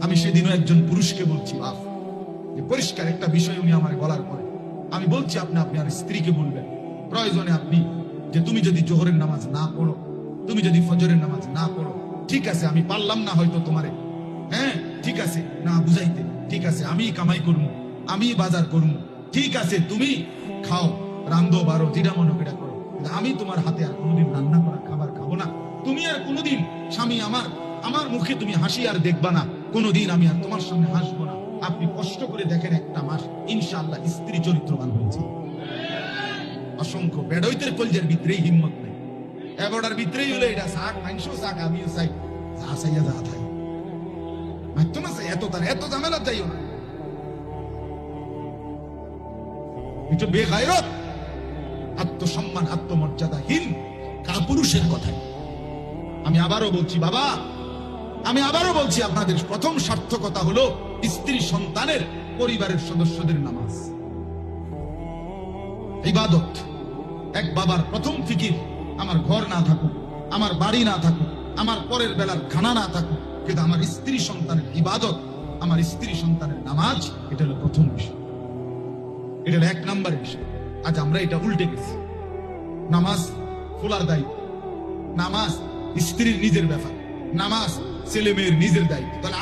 আমি সেদিনও একজন পুরুষকে বলছি, বাপ, যে পরিষ্কার একটা বিষয় উনি আমার বলার পরে আমি বলছি, আপনি আপনার স্ত্রীকে বলবেন প্রয়োজনে আপনি, যে তুমি যদি জোহরের নামাজ না পড়ো, তুমি যদি ফজরের নামাজ না পড়ো, ঠিক আছে, আমি পারলাম না হয়তো তোমারে, হ্যাঁ ঠিক আছে, না বুঝাইতে, ঠিক আছে, আমি কামাই করবো, আমি বাজার করবো, ঠিক আছে, তুমি খাও, রান্ধো বারো, যেটা মনে কেটা করো, আমি তোমার হাতে আর কোনোদিন রান্না করা খাবার খাবো না। তুমি আর কোনোদিন স্বামী আমার মুখে তুমি হাসি আর দেখবা না, কোনোদিন আমি আর তোমার সামনে হাসবো না। আপনি কষ্ট করে দেখেন একটা মাস, ইনশাআল্লাহ স্ত্রী চরিত্রবান হয়েছে। অসংখ্য বেড়ইতের কলজের ভিতরেই হিম্মত নেই, এবারের ভিতরেই হলো এটা শাক মাংস শাক, আমিও চাই, যা চাইয়া যা থাই মাত্র না চাই, এত ঝামেলা যাইও না, একটু বেগায়রত, আত্মসম্মান আত্মমর্যাদাহীন কাপুরুষের কথাই। আমি আবারও বলছি বাবা, আমি আবারও বলছি, আপনাদের প্রথম সার্থকতা হলো স্ত্রী, সন্তানের, পরিবারের সদস্যদের নামাজ, ইবাদত। এক বাবার প্রথম ফিকির, আমার ঘর না থাকুক, আমার বাড়ি না থাকুক, আমার পরের বেলার খানা না থাকুক, কিন্তু আমার স্ত্রী সন্তানের ইবাদত, আমার স্ত্রী সন্তানের নামাজ, এটা হলো প্রথম বিষয়, এটা হলো 1 নম্বরের বিষয়। আজ আমরা এটা উল্টে গেছি, নামাজ খোলার দায়িত্ব, নামাজ স্ত্রীর নিজের ব্যাপার, নামাজ ছেলে মেয়ের নিজের দায়িত্ব। তাহলে